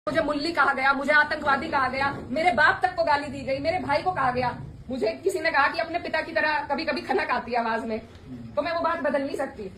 मुझे मुल्ली कहा गया, मुझे आतंकवादी कहा गया, मेरे बाप तक को गाली दी गई, मेरे भाई को कहा गया। मुझे किसी ने कहा कि अपने पिता की तरह कभी कभी खनक आती है आवाज में, तो मैं वो बात बदल नहीं सकती।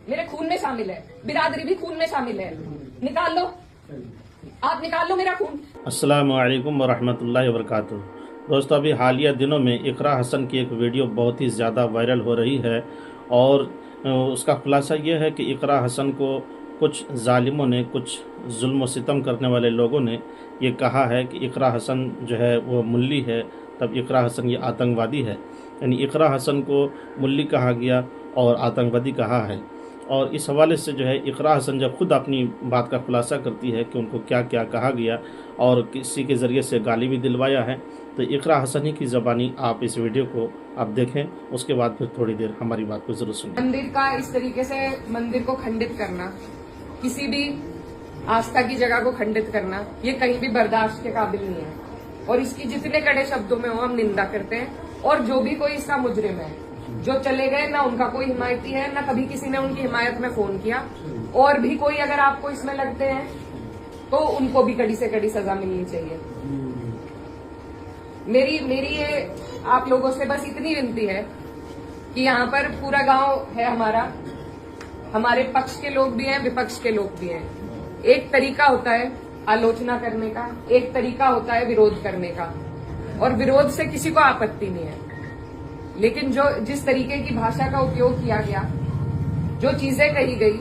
मेरे खून में शामिल है, बिरादरी भी खून में शामिल है। निकाल लो, आप निकाल लो मेरा खून। अस्सलामु अलैकुम वरहमतुल्लाहि वबरकातुहू। दोस्तों, अभी हालिया दिनों में इकरा हसन की एक वीडियो बहुत ही ज़्यादा वायरल हो रही है और उसका खुलासा ये है कि इकरा हसन को कुछ जालिमों ने, कुछ जुल्म व सितम करने वाले लोगों ने ये कहा है कि इकरा हसन जो है वो मुल्ली है, तब इकरा हसन ये आतंकवादी है। यानी इकरा हसन को मुल्ली कहा गया और आतंकवादी कहा है। और इस हवाले से जो है इकरा हसन जब खुद अपनी बात का खुलासा करती है कि उनको क्या क्या कहा गया और किसी के ज़रिए से गाली भी दिलवाया है, तो इकरा हसन ही की ज़बानी आप इस वीडियो को आप देखें, उसके बाद फिर थोड़ी देर हमारी बात को ज़रूर सुनें। मंदिर का इस तरीके से मंदिर को खंडित करना, किसी भी आस्था की जगह को खंडित करना, ये कहीं भी बर्दाश्त के काबिल नहीं है। और इसकी जितने कड़े शब्दों में हो हम निंदा करते हैं। और जो भी कोई इसका मुजरिम है, जो चले गए, ना उनका कोई हिमायती है, ना कभी किसी ने उनकी हिमायत में फोन किया। और भी कोई अगर आपको इसमें लगते हैं तो उनको भी कड़ी से कड़ी सजा मिलनी चाहिए। मेरी ये आप लोगों से बस इतनी विनती है कि यहाँ पर पूरा गांव है हमारा, हमारे पक्ष के लोग भी हैं, विपक्ष के लोग भी हैं। एक तरीका होता है आलोचना करने का, एक तरीका होता है विरोध करने का, और विरोध से किसी को आपत्ति नहीं है। लेकिन जिस तरीके की भाषा का उपयोग किया गया, जो चीजें कही गई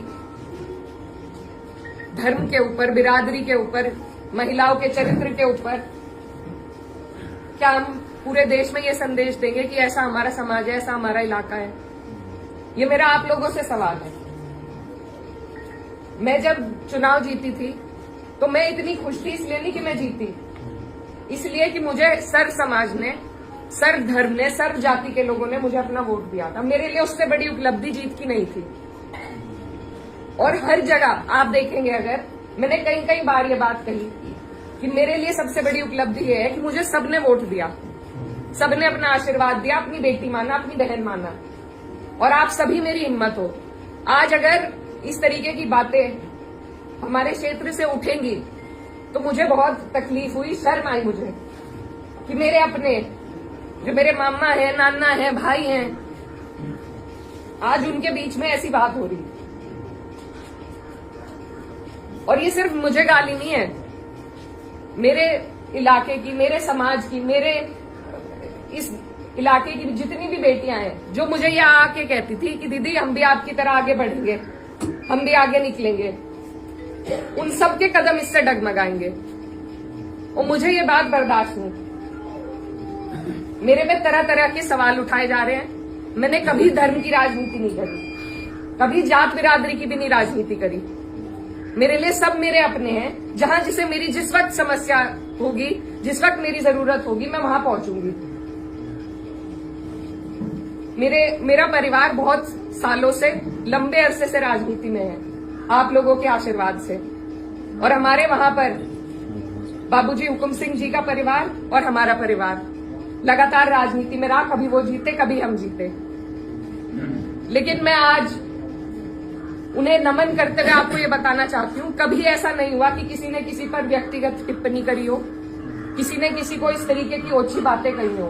धर्म के ऊपर, बिरादरी के ऊपर, महिलाओं के चरित्र के ऊपर, क्या हम पूरे देश में ये संदेश देंगे कि ऐसा हमारा समाज है, ऐसा हमारा इलाका है? ये मेरा आप लोगों से सवाल है। मैं जब चुनाव जीती थी तो मैं इतनी खुश थी, इसलिए नहीं कि मैं जीती, इसलिए कि मुझे सर्व समाज ने, सर्व धर्म ने, सर्व जाति के लोगों ने मुझे अपना वोट दिया था। मेरे लिए उससे बड़ी उपलब्धि जीत की नहीं थी। और हर जगह आप देखेंगे, अगर मैंने कई बार ये बात कही कि मेरे लिए सबसे बड़ी उपलब्धि ये है कि मुझे सबने वोट दिया, सबने अपना आशीर्वाद दिया, अपनी बेटी माना, अपनी बहन माना, और आप सभी मेरी हिम्मत हो। आज अगर इस तरीके की बातें हमारे क्षेत्र से उठेंगी तो मुझे बहुत तकलीफ हुई, शर्म आई मुझे कि मेरे अपने, जो मेरे मामा है, नाना है, भाई हैं, आज उनके बीच में ऐसी बात हो रही। और ये सिर्फ मुझे गाली नहीं है, मेरे इलाके की, मेरे समाज की, मेरे इस इलाके की जितनी भी बेटियां हैं, जो मुझे यहाँ आके कहती थी कि दीदी हम भी आपकी तरह आगे बढ़ेंगे, हम भी आगे निकलेंगे, उन सब के कदम इससे डगमगाएंगे। और मुझे ये बात बर्दाश्त नहीं। मेरे में तरह तरह के सवाल उठाए जा रहे हैं। मैंने कभी धर्म की राजनीति नहीं करी, कभी जात बिरादरी की भी नहीं राजनीति करी। मेरे लिए सब मेरे अपने हैं। जहां जिसे मेरी जिस वक्त समस्या होगी, जिस वक्त मेरी जरूरत होगी, मैं वहां पहुंचूंगी। मेरा परिवार बहुत सालों से, लंबे अरसे से राजनीति में है, आप लोगों के आशीर्वाद से। और हमारे वहां पर बाबूजी हुकुम सिंह जी का परिवार और हमारा परिवार लगातार राजनीति में रहा। कभी वो जीते, कभी हम जीते। लेकिन मैं आज उन्हें नमन करते हुए आपको ये बताना चाहती हूँ, कभी ऐसा नहीं हुआ कि किसी ने किसी पर व्यक्तिगत टिप्पणी करी हो, किसी ने किसी को इस तरीके की ओछी बातें कही हो।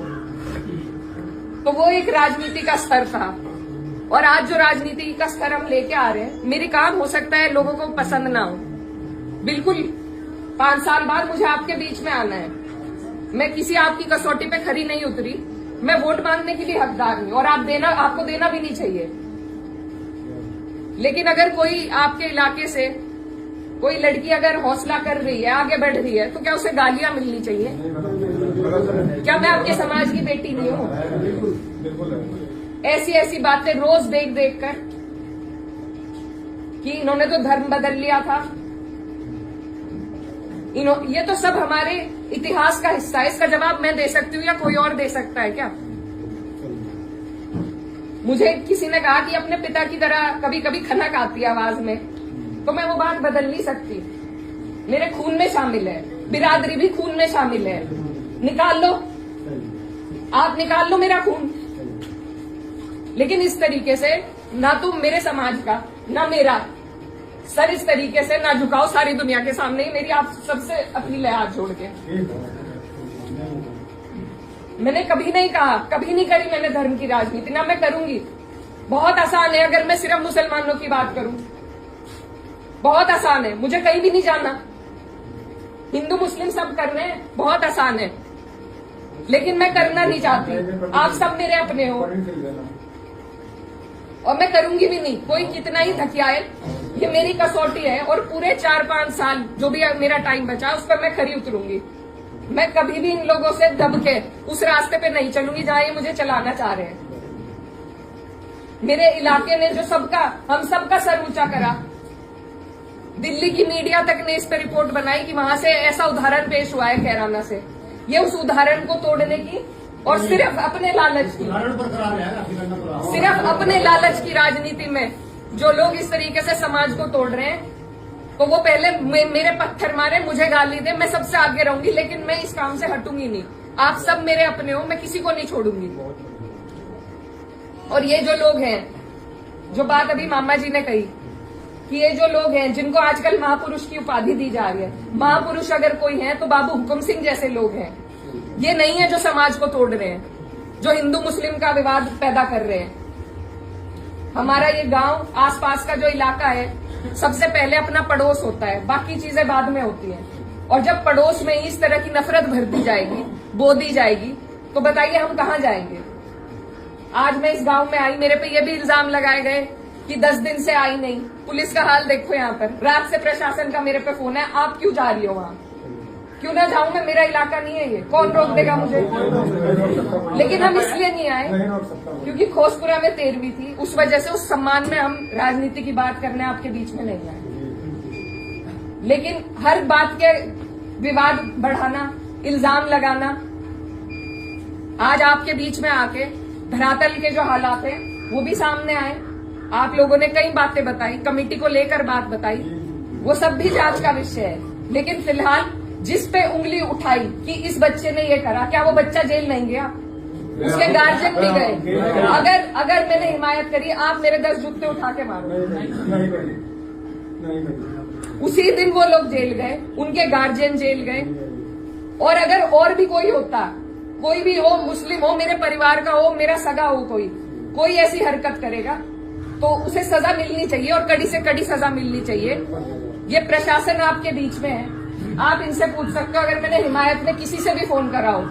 तो वो एक राजनीति का स्तर था। और आज जो राजनीति का स्तर हम लेके आ रहे हैं, मेरे काम हो सकता है लोगों को पसंद ना हो, बिल्कुल 5 साल बाद मुझे आपके बीच में आना है। मैं किसी आपकी कसौटी पे खरी नहीं उतरी। मैं वोट मांगने की भी हकदार नहीं, और आपको देना भी नहीं चाहिए। लेकिन अगर कोई आपके इलाके से कोई लड़की अगर हौसला कर रही है, आगे बढ़ रही है, तो क्या उसे गालियां मिलनी चाहिए? क्या मैं आपके समाज की बेटी नहीं हूं? ऐसी बातें रोज देख कर कि इन्होंने तो धर्म बदल लिया था, ये तो सब हमारे इतिहास का हिस्सा है। इसका जवाब मैं दे सकती हूँ या कोई और दे सकता है क्या? मुझे किसी ने कहा कि अपने पिता की तरह कभी कभी खनक आती है आवाज में, तो मैं वो बात बदल नहीं सकती। मेरे खून में शामिल है, बिरादरी भी खून में शामिल है। निकाल लो, आप निकाल लो मेरा खून। लेकिन इस तरीके से ना तो मेरे समाज का, ना मेरा, सर इस तरीके से ना झुकाओ सारी दुनिया के सामने ही, मेरी आप सबसे अपील है हाथ जोड़ के। मैंने कभी नहीं कहा, कभी नहीं करी मैंने धर्म की राजनीति, ना मैं करूंगी। बहुत आसान है अगर मैं सिर्फ मुसलमानों की बात करूं, बहुत आसान है, मुझे कहीं भी नहीं जाना। हिंदू मुस्लिम सब कर रहे हैं, बहुत आसान है, लेकिन मैं करना नहीं चाहती। आप सब मेरे अपने हो और मैं करूंगी भी नहीं। कोई कितना ही थकियाए, ये मेरी कसौटी है और पूरे 4-5 साल जो भी मेरा टाइम बचा उस पर मैं खरी उतरूंगी। मैं कभी भी इन लोगों से दब के उस रास्ते पे नहीं चलूंगी जहां ये मुझे चलाना चाह रहे हैं। मेरे इलाके ने जो हम सबका सर ऊंचा करा, दिल्ली की मीडिया तक ने इस पर रिपोर्ट बनाई कि वहां से ऐसा उदाहरण पेश हुआ है कैराना से। ये उस उदाहरण को तोड़ने की और सिर्फ अपने लालच की राजनीति में जो लोग इस तरीके से समाज को तोड़ रहे हैं, तो वो पहले मेरे पत्थर मारे, मुझे गाली दे, मैं सबसे आगे रहूंगी, लेकिन मैं इस काम से हटूंगी नहीं। आप सब मेरे अपने हो, मैं किसी को नहीं छोड़ूंगी। और ये जो लोग हैं, जो बात अभी मामा जी ने कही कि ये जो लोग हैं जिनको आजकल महापुरुष की उपाधि दी जा रही है, महापुरुष अगर कोई है तो बाबू हुकुम सिंह जैसे लोग हैं। ये नहीं है जो समाज को तोड़ रहे हैं, जो हिंदू मुस्लिम का विवाद पैदा कर रहे हैं। हमारा ये गांव, आसपास का जो इलाका है, सबसे पहले अपना पड़ोस होता है, बाकी चीजें बाद में होती हैं। और जब पड़ोस में इस तरह की नफरत भर दी जाएगी, बो दी जाएगी, तो बताइए हम कहां जाएंगे। आज मैं इस गांव में आई, मेरे पे ये भी इल्जाम लगाए गए कि 10 दिन से आई नहीं। पुलिस का हाल देखो यहाँ पर, रात से प्रशासन का मेरे पे फोन है, आप क्यों जा रही हो वहां? क्यों ना जाऊं मैं, मेरा इलाका नहीं है ये, कौन रोक देगा मुझे? लेकिन हम इसलिए नहीं आए क्योंकि खोसपुरा में 13वीं थी, उस वजह से उस सम्मान में हम राजनीति की बात करने आपके बीच में नहीं आए। लेकिन हर बात के विवाद बढ़ाना, इल्जाम लगाना, आज आपके बीच में आके धरातल के जो हालात हैं वो भी सामने आए। आप लोगों ने कई बातें बताई, कमेटी को लेकर बात बताई, वो सब भी जांच का विषय है। लेकिन फिलहाल जिस पे उंगली उठाई कि इस बच्चे ने ये करा, क्या वो बच्चा जेल नहीं गया? उसके गार्जियन भी गए। अगर मैंने हिमायत करी, आप मेरे 10 जूते उठा के मारो। उसी दिन वो लोग जेल गए, उनके गार्जियन जेल गए। और अगर और भी कोई होता, कोई भी हो, मुस्लिम हो, मेरे परिवार का हो, मेरा सगा हो, कोई ऐसी हरकत करेगा तो उसे सजा मिलनी चाहिए और कड़ी से कड़ी सजा मिलनी चाहिए। ये प्रशासन आपके बीच में है, आप इनसे पूछ सकते हो। अगर मैंने हिमायत में किसी से भी फोन करा हो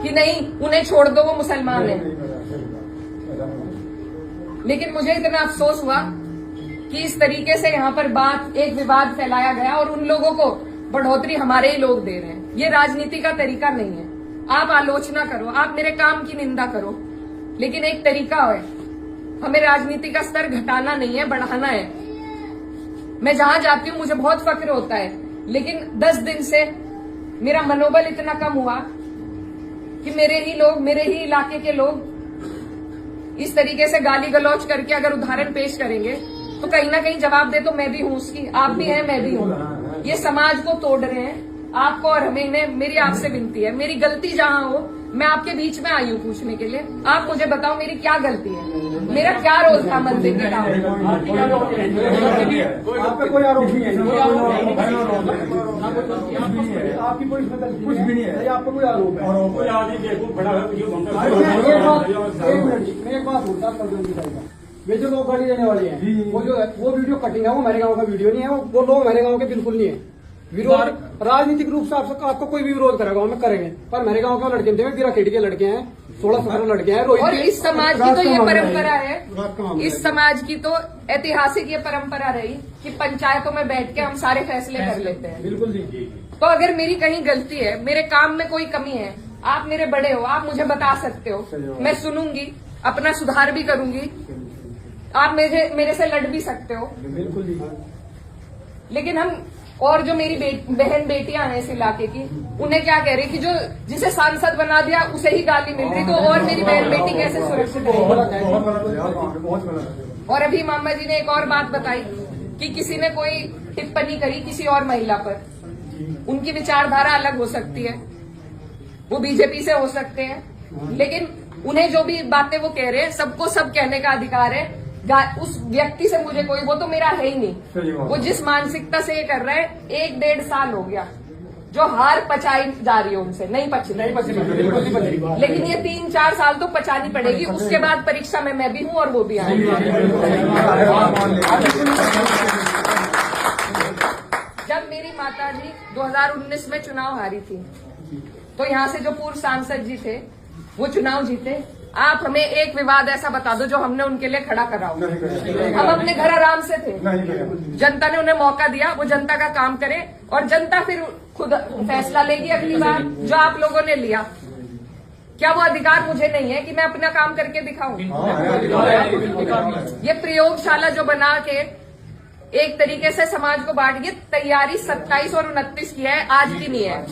कि नहीं उन्हें छोड़ दो, वो मुसलमान है, लेकिन मुझे इतना अफसोस हुआ कि इस तरीके से यहाँ पर बात, एक विवाद फैलाया गया और उन लोगों को बढ़ोतरी हमारे ही लोग दे रहे हैं। ये राजनीति का तरीका नहीं है। आप आलोचना करो, आप मेरे काम की निंदा करो, लेकिन एक तरीका है, हमें राजनीति का स्तर घटाना नहीं है, बढ़ाना है। मैं जहां जाती हूं मुझे बहुत फक्र होता है, लेकिन 10 दिन से मेरा मनोबल इतना कम हुआ कि मेरे ही इलाके के लोग इस तरीके से गाली गलौज करके अगर उदाहरण पेश करेंगे तो कहीं ना कहीं जवाब दे तो मैं भी हूं उसकी, आप भी हैं, मैं भी हूं। ये समाज को तोड़ रहे हैं, आपको और हमें। मेरी आपसे विनती है, मेरी गलती जहां हो, मैं आपके बीच में आई हूं पूछने के लिए। आप मुझे बताओ मेरी क्या गलती है, मेरा क्या रोल था मंदिर के काम में? आप पे कोई आरोप नहीं है, आपकी कोई कुछ भी नहीं है, आप पे कोई आरोप है। मैं एक बात बोलता हूँ, ये जो लोग गाड़ी देने वाले हैं, वो वीडियो कटिंग है, वो मेरे गांव का वीडियो नहीं है, वो लोग मेरे गांव के बिल्कुल नहीं है। विरोध राजनीतिक रूप से आपको कोई भी विरोध करेगा, हम करेंगे, पर मेरे गांव के लड़के थे, मेरा खेड़ी के लड़के हैं, 16-17 लड़के हैं। और इस समाज की तो ये परंपरा है, इस समाज की तो ऐतिहासिक ये परंपरा रही कि पंचायतों में बैठ के हम सारे फैसले कर लेते हैं। बिल्कुल जी। तो अगर मेरी कहीं गलती है, मेरे काम में कोई कमी है, आप मेरे बड़े हो, आप मुझे बता सकते हो, मैं सुनूंगी, अपना सुधार भी करूंगी। आप मेरे से लड़ भी सकते हो, बिल्कुल जी। लेकिन हम, और जो मेरी बहन बेटियां हैं इस इलाके की, उन्हें क्या कह रही कि जो जिसे सांसद बना दिया उसे ही गाली मिल रही, तो और मेरी बहन बेटी कैसे सुरक्षित रहेगी? और अभी मामा जी ने एक और बात बताई कि किसी ने कोई टिप्पणी करी किसी और महिला पर, उनकी विचारधारा अलग हो सकती है, वो बीजेपी से हो सकते हैं, लेकिन उन्हें जो भी बातें वो कह रहे हैं, सबको सब कहने का अधिकार है। उस व्यक्ति से मुझे कोई, वो तो मेरा है ही नहीं। वो जिस मानसिकता से ये कर रहा है, 1-1.5 साल हो गया जो हार पचाई जा रही है उनसे, नहीं पची, लेकिन ये 3-4 साल तो पचानी पड़ेगी। उसके बाद परीक्षा में मैं भी हूं और वो भी आएंगे। जब मेरी माता जी 2019 में चुनाव हारी थी, तो यहाँ से जो पूर्व सांसद जी थे वो चुनाव जीते। आप हमें एक विवाद ऐसा बता दो जो हमने उनके लिए खड़ा करा हो। हम अपने घर आराम से थे, जनता ने उन्हें मौका दिया, वो जनता का काम करे और जनता फिर खुद फैसला लेगी अगली बार, जो आप लोगों ने लिया। क्या वो अधिकार मुझे नहीं है कि मैं अपना काम करके दिखाऊं? ये प्रयोगशाला जो बना के एक तरीके से समाज को बांट, ये तैयारी 27 और 29 की है, आज की नहीं है।